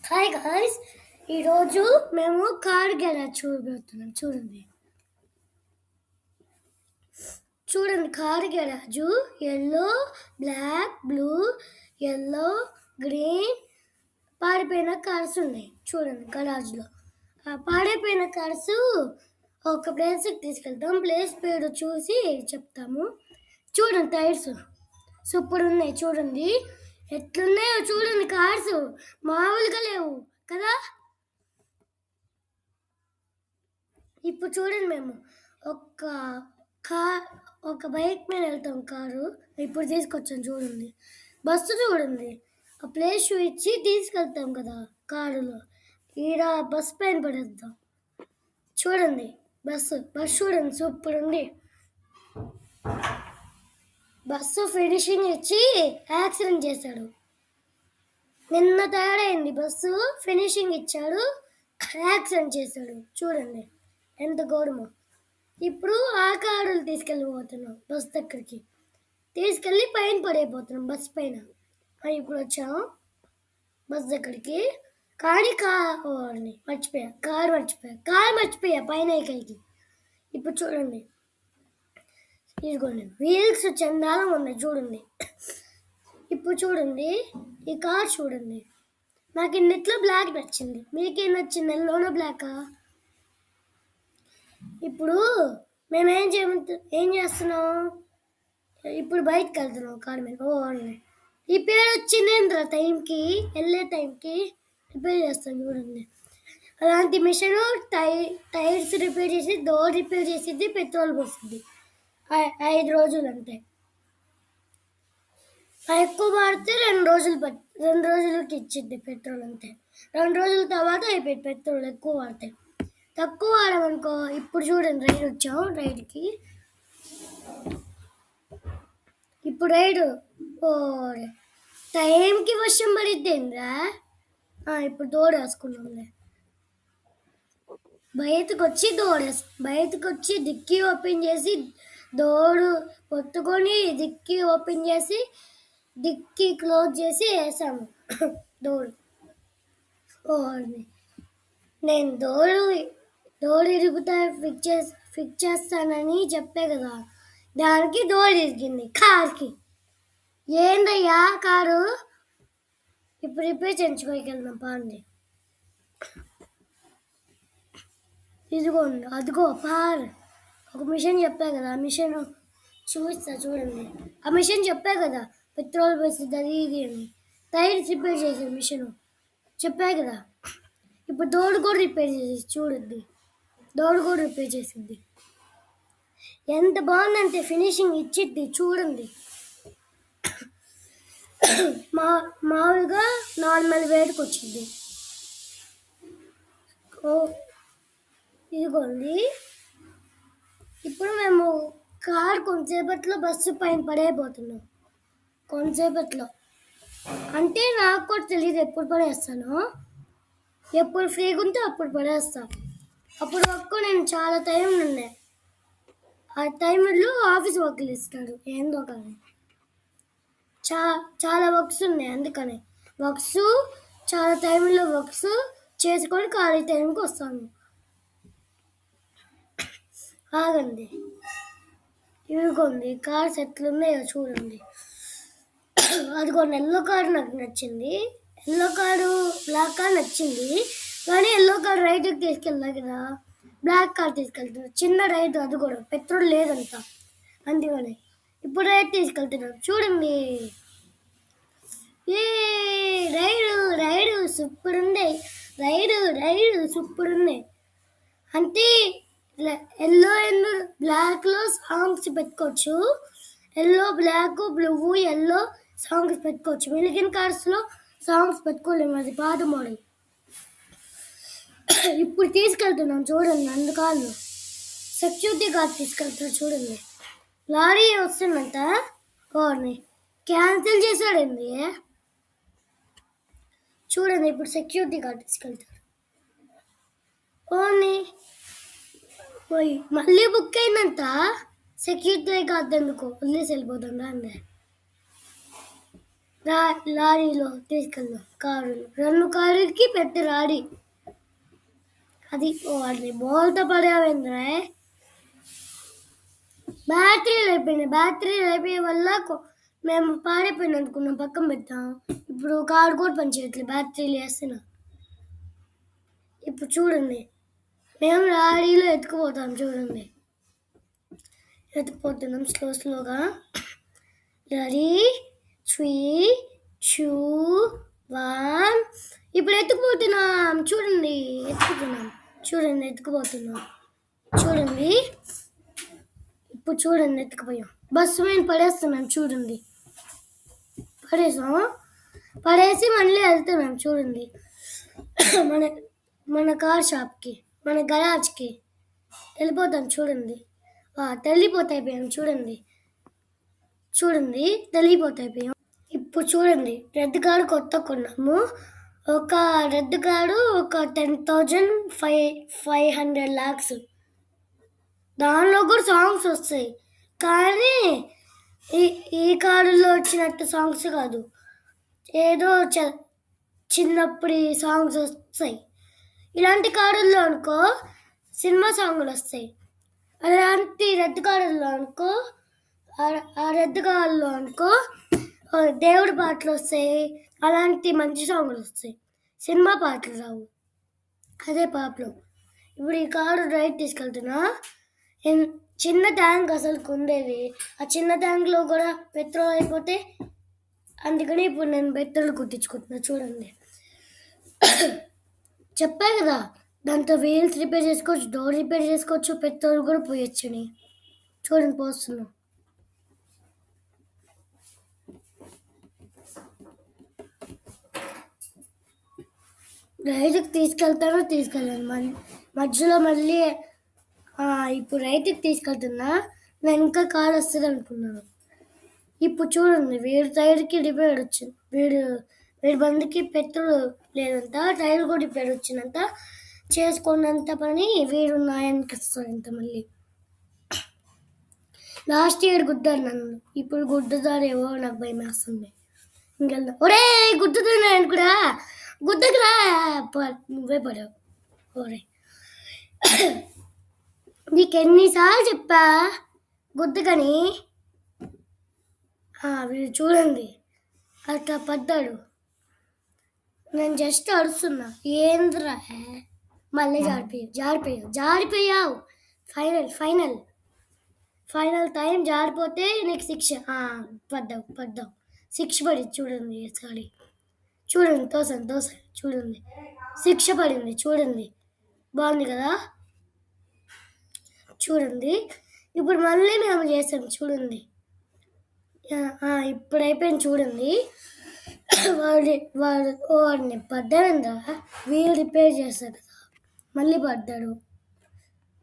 Hi guys, ఈరోజు మేము car garage చూడబోతున్నాం. చూడండి car garage yellow, black, blue, yellow, green పాడిపోయిన కార్స్ ఉన్నాయి. చూడండి గరాజ్లో ఆ పాడైపోయిన కార్స్ ఒక ప్లేస్కి తీసుకెళ్తాం. ప్లేస్ పేరు చూసి చెప్తాము. చూడండి టైర్స్ సూపర్ ఉన్నాయి. చూడండి ఎట్లున్నాయో చూడండి. కార్స్ మామూలుగా లేవు కదా. ఇప్పుడు చూడండి మేము ఒక బైక్ మీద వెళ్తాం. కారు ఇప్పుడు తీసుకొచ్చాం. చూడండి బస్సు చూడండి. ఆ ప్లేస్ ఇచ్చి తీసుకెళ్తాం కదా కారులో. ఈడ బస్ పైన పడేద్దాం. చూడండి బస్సు చూడండి సూపర్ ఉంది. బస్సు ఫినిషింగ్ ఇచ్చి యాక్సిడెంట్ చేశాడు. నిన్న తయారైంది బస్సు. ఫినిషింగ్ ఇచ్చాడు, యాక్సిడెంట్ చేశాడు. చూడండి ఎంత ఘోరమో. ఇప్పుడు ఆ కారులు తీసుకెళ్ళిపోతున్నాం బస్ దగ్గరికి. తీసుకెళ్ళి పైన పడైపోతున్నాం బస్ పైన. ఇప్పుడు వచ్చాము బస్ దగ్గరికి. కానీ కారు మర్చిపోయా పైన ఎక్కడికి. ఇప్పుడు చూడండి ఇదిగోండి వీల్స్ చందాలం ఉన్నాయి. చూడండి ఇప్పుడు చూడండి ఈ కార్ చూడండి. నాకు ఇన్నిట్లో బ్లాక్ నచ్చింది. మీకేం నచ్చింది? ఎల్లోనా బ్లాకా? ఇప్పుడు మేము ఏం చేస్తున్నాం? ఇప్పుడు బయటకు వెళ్తున్నాం కార్ మీద. ఈ పేరు వచ్చిందేంద్ర టైంకి, వెళ్ళే టైంకి రిపేర్ చేస్తాం. చూడండి అలాంటి మిషన్ టైర్స్ రిపేర్ చేసి, డోర్ రిపేర్ చేసిద్ది, పెట్రోల్ పోసిద్ది. 5 రోజులు అంతే. ఎక్కువ వాడితే 2 రోజులకి ఇచ్చిద్ది పెట్రోల్ అంతే. 2 రోజుల తర్వాత అయిపోయింది పెట్రోల్. ఎక్కువ వాడితే. తక్కువ వాడమనుకో. ఇప్పుడు చూడండి రైడ్ వచ్చాం. రైడ్కి ఇప్పుడు రైడు టైంకి వర్షం పడిద్దేంద్రా. ఇప్పుడు డోర్ వేసుకున్నాంలే. బయటకు వచ్చి డిక్కీ ఓపెన్ చేసి, డోరు కొట్టుకొని డిక్కీ ఓపెన్ చేసి, డిక్కీ క్లోజ్ చేసి వేసాము డోర్. నేను డోర్ ఇరుగుతా ఫిక్స్ చేస్తానని చెప్పే కదా, దానికి డోర్ ఇరిగింది కార్కి. ఏందయ్యా కారు? ఇప్పుడు రిపేర్ చేయించుకోగలుగుతాం. పాండి ఇదిగోండి, అదిగో ఒక మిషన్ చెప్పా కదా. ఆ మిషన్ చూపిస్తా చూడండి. ఆ మిషన్ చెప్పా కదా పెట్రోల్ పోసింది అది ఇది అని. టైర్స్ రిపేర్ చేసే మిషన్ చెప్పా కదా. ఇప్పుడు డోర్ కూడా రిపేర్ చేసి చూడండి. డోర్ కూడా రిపేర్ చేసింది. ఎంత బాగుందంటే ఫినిషింగ్ ఇచ్చిద్ది. చూడండి మామూలుగా నార్మల్ వేడికి వచ్చింది. ఇదిగోండి ఇప్పుడు మేము కార్ కొంతసేపట్లో బస్సు పైన పడైపోతున్నాం. కొంతసేపట్లో అంటే నాకు కూడా తెలియదు ఎప్పుడు పడేస్తానో. ఎప్పుడు ఫ్రీగా ఉంటే అప్పుడు పడేస్తాను. అప్పుడు వరకు నేను చాలా టైం ఉండే. ఆ టైంలో ఆఫీస్ వర్క్లు ఇస్తాడు ఏందో కానీ. చాలా వర్క్స్ ఉన్నాయి. అందుకని చాలా టైంలో వర్క్స్ చేసుకొని ఖాళీ టైంకి వస్తాను. ఆగండి ఇదిగోండి కార్స్ ఎట్లున్నాయో చూడండి. అదిగోండి ఎల్లో కారు నాకు నచ్చింది. ఎల్లో కారు బ్లాక్ కార్ నచ్చింది. కానీ ఎల్లో కార్ రైడ్కి తీసుకెళ్ళా కదా, బ్లాక్ కార్ తీసుకెళ్తున్నారు. చిన్న రైడ్, అది కూడా పెట్రోల్ లేదంట. అందుకని ఇప్పుడు రైడ్ తీసుకెళ్తున్నారు. చూడండి రైడు సూపర్ ఉంది. రైడు సూపర్ ఉంది. అంటే ఎల్లో అండ్ బ్లాక్లో సాంగ్స్ పెట్టుకోవచ్చు. Yellow, black, blue, yellow songs పెట్టుకోవచ్చు. మిలిగిన్ కార్స్లో సాంగ్స్ పెట్టుకోలేము, అది పాత మోడల్. ఇప్పుడు తీసుకెళ్తున్నాం చూడండి. అందుకాళ్ళు సెక్యూరిటీ గార్డ్ తీసుకెళ్తారు. చూడండి లారీ వస్తుందంట. క్యాన్సిల్ చేశాడండి. చూడండి ఇప్పుడు సెక్యూరిటీ గార్డ్ తీసుకెళ్తారు. మళ్ళీ బుక్ అయిందంట. సెక్యూరిటీ గార్డ్ ఎందుకు వదిలేసి వెళ్ళిపోతుందా అండి. లారీలో తీసుకెళ్దాం కారు. 2 కారుకి పెట్టి రాడి. అది వాడిని బోల్తా పడేవేంద్రా. బ్యాటరీలు అయిపోయే వల్ల మేము పాడైపోయింది అనుకున్నాం, పక్కన పెట్టాం. ఇప్పుడు కారు కూడా పనిచేయట్లేదు, బ్యాటరీలు వేస్తున్నా. ఇప్పుడు చూడండి, మేము లారీలో ఎత్తుకుపోతాం. చూడండి, ఎత్తుకుపోతున్నాం స్లోగా. రెడీ, 3, 2, 1. ఇప్పుడు ఎత్తుకుపోతున్నాం. చూడండి, ఎత్తుకుపోతున్నాం. చూడండి, ఇప్పుడు చూడండి, ఎత్తుకుపోయాం. బస్సు మీద పడేస్తున్నాం. చూడండి, పడేసి మళ్ళీ వెళ్తున్నాం. చూడండి, మన కార్ షాప్కి, మన గరాజ్కి వెళ్ళిపోతాం. చూడండి, తెలియపోతాయిపోయాం. చూడండి, తెలియపోతాయిపోయాం. ఇప్పుడు చూడండి, రెడ్ కారు కొత్త కొన్నాము. ఒక రెడ్ కారు ఒక 10,500 lakhs. దానిలో కూడా సాంగ్స్ వస్తాయి, కానీ ఈ కారులో వచ్చినట్టు సాంగ్స్ కాదు. ఏదో చిన్నప్పుడు సాంగ్స్ వస్తాయి. ఇలాంటి కారుల్లో అనుకో సినిమా సాంగ్లు వస్తాయి. అలాంటి రెడ్ కారుల్లో అనుకో, ఆ రెడ్ కారులో అనుకో దేవుడి పాటలు వస్తాయి. అలాంటి మంచి సాంగ్లు వస్తాయి, సినిమా పాటలు రావు. అదే ప్రాబ్లం. ఇప్పుడు ఈ కారు రైడ్ తీసుకెళ్తున్నా. చిన్న ట్యాంక్ అసలు ఉండేది. ఆ చిన్న ట్యాంక్లో కూడా పెట్రోల్ అయిపోతే, అందుకని ఇప్పుడు నేను పెట్రోల్ కుట్టించుకుంటున్నా. చూడండి, చెప్పా కదా, దాంతో వీల్స్ రిపేర్ చేసుకోవచ్చు, డోర్ రిపేర్ చేసుకోవచ్చు, పెట్రోల్ కూడా పోయొచ్చని. చూడండి, పోస్తున్నాం. రైతుకి తీసుకెళ్ళాను. మధ్యలో మళ్ళీ ఇప్పుడు రైతుకి తీసుకెళ్తున్నా. నేను ఇంకా కార్ వస్తుంది అనుకున్నాను. ఇప్పుడు చూడండి, వీడి టైర్కి రిపేర్ వచ్చింది. వీడి బండికి పెట్రోల్ లేదంట, టైర్ కూడా రిపేర్ వచ్చిందంట. చేసుకున్నంత పని వీడు నాయనకి ఇస్తాడంట. మళ్ళీ లాస్ట్ ఇయర్ గుద్దారు నన్ను, ఇప్పుడు గుద్దుతారేమో నాకు భయం వేస్తుంది. ఇంకెళ్దాం. ఒరే, గుద్దుతున్నాను కూడా, గుద్దకురా, నువ్వే పడావు. ఒరే, నీకెన్నిసార్లు చెప్పా గుద్దకని. వీడు చూడండి, అట్లా పడ్డాడు. నేను జస్ట్ అరుస్తున్నా. ఏంద్రా, మళ్ళీ జారిపోయావు. ఫైనల్ టైం జారిపోతే నీకు శిక్ష. పడ్డావు. శిక్ష పడింది. చూడండి, సారీ, చూడండి, తోసండి. చూడండి, శిక్ష పడింది. చూడండి, బాగుంది కదా. చూడండి, ఇప్పుడు మళ్ళీ మేము చేసాం. చూడండి, ఇప్పుడు అయిపోయింది. చూడండి, వాడిని పడ్డాడందా, వీళ్ళు రిపేర్ చేస్తారు కదా, మళ్ళీ పడ్డాడు.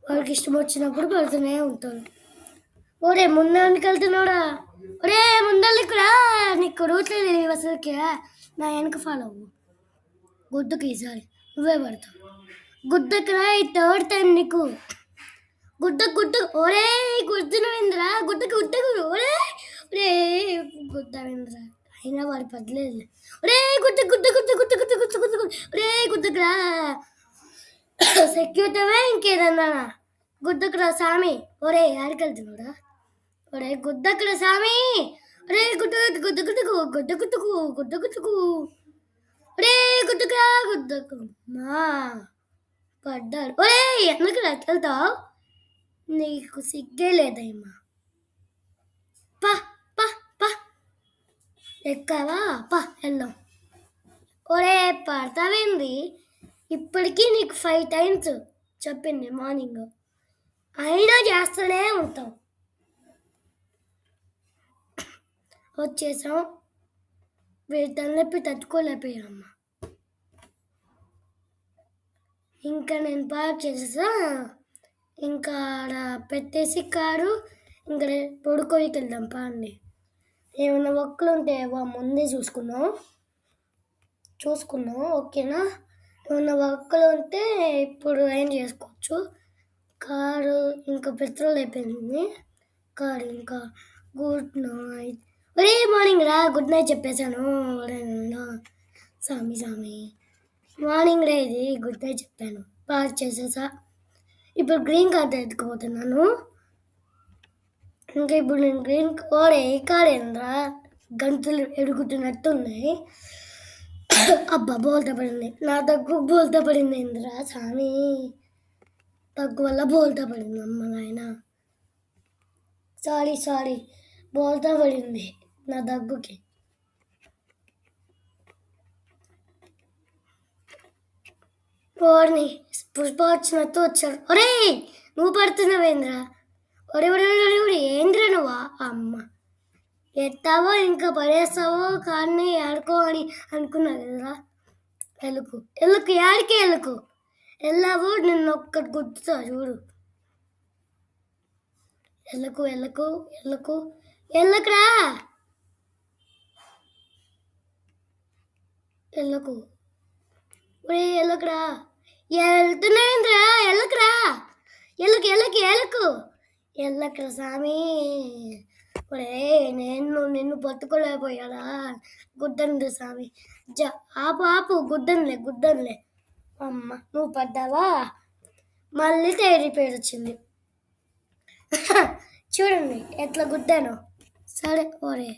వాడికి ఇష్టం వచ్చినప్పుడు పడుతూనే ఉంటాడు. ఒరే, ముందరికి వెళ్తున్నాడా? ఒరే, ముందరికిరా, నీకు రూట్లో తెలియదు అసలుకి. నా వెనక ఫాలో అవ్వు. గుద్దుకు ఈసారి నువ్వే పడతావు. గుద్దకురా, ఈ థర్డ్ టైం నీకు. గుద్ద ఒరే, గుద్దునవేంద్రా, గుద్దకు. ఒరే గుద్దవేంద్ర, అయినా వాడు పడలేదు. ఒరే, ఒరే, గుద్దకురా. సెక్యూరిటీవే ఇంకేదన్నా గుద్దకురా సామి. ఒరే, ఆడికెళ్తున్నాడా? ఒరే, గుద్దకురా సామి. ఒరే, గుద్దకు. ఒరే, గుద్దకు మా పడ్డాడు. ఒరే, ఎందుకు వెళ్తావు? నీకు సిగ్గే లేదమ్మా. పా ఎక్కావా? వెళ్దాం. ఒరే, పడతావేంది? ఇప్పటికీ నీకు 5 times చెప్పింది మార్నింగ్, అయినా చేస్తూనే ఉంటావు. వచ్చేసాం. వీడి తలనొప్పి తట్టుకోలేకపోయామ్మా. ఇంకా నేను పార్క్ చేసేసా. ఇంకా ఆడ పెట్టేసి కారు ఇంకా పొడుకోవికి వెళ్దాం. పాండి, ఏమైనా వర్క్లు ఉంటే ముందే చూసుకున్నాం. ఓకేనా? ఏమైనా వర్క్లు ఉంటే ఇప్పుడు ఏం చేసుకోవచ్చు. కారు ఇంకా పెట్రోల్ అయిపోయింది. కారు ఇంకా గుడ్ నైట్. ఒరే మార్నింగ్ రా, గుడ్ నైట్ చెప్పేశాను. ఒరే నాయనా, సామి సామి, మార్నింగ్ రా, ఇది గుడ్ నైట్ చెప్పాను, పాస్ చేసేసా. ఇప్పుడు గ్రీన్ కార్డ్ ఎత్తుకుపోతున్నాను. ఇంకా ఇప్పుడు నేను గ్రీన్ ఓడే కాడేంద్రా, గంతులు ఎడుగుతున్నట్టున్నాయి. అబ్బా బోల్తా పడింది, నా దగ్గు బోల్తా పడింది ఏంద్రా సామి, దగ్గు వల్ల బోల్తా పడింది. అమ్మ నాయన, సారీ సారీ, బోల్తా పడింది నా దగ్గుకి. ఓడిని పుష్ప వచ్చినట్టు వచ్చాడు. ఒరే నువ్వు పడుతున్నావేంద్రా, ఒరే ఒరే ఒరే ఒరే, ఏంద్రా నువ్వా అమ్మ, ఎత్తావో ఇంకా పడేస్తావో కానీ ఆడుకో అని అనుకున్నా కదరా. ఎలుకు ఎలుకు యాడికి ఎలుకు, వెళ్ళావు నిన్ను ఒక్కటి గుర్తుతా చూడు. ఎల్లకు ఎల్లకు ఎల్లకు ఎల్లకురా, ఎల్లకు ఒరే ఎల్లకురా, వెళ్తున్నావేంద్రా, ఎల్లకురా, ఎల్లకు ఎల్లకి ఎల్లకు ఎల్లకురా సామి. ఒరే నేను నిన్ను పట్టుకోలేకపోయాడా, గుడ్డంది సామి. ఆపు ఆపు, గుడ్డన్లే గుడ్డన్లే. అమ్మ నువ్వు పడ్డావా, మళ్ళీ తేరి పేరు వచ్చింది. చూడండి ఎట్లా గుద్దాను. సరే ఒరే,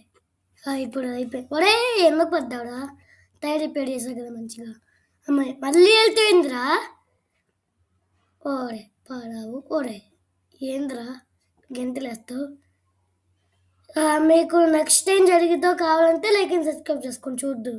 ఇప్పుడు అయిపోయి. ఒరే ఎందుకు పడ్డావురా, తయారీ పేరు చేసావు కదా మంచిగా. అమ్మాయి మళ్ళీ వెళ్తేంద్రా, ఓరే పాడావు. ఓరే ఏంద్రా గెంతులేస్తావు. మీకు నెక్స్ట్ టైం జరిగిద్దో కావాలంటే లైక్ అండ్ సబ్స్క్రైబ్ చేసుకొని చూద్దు.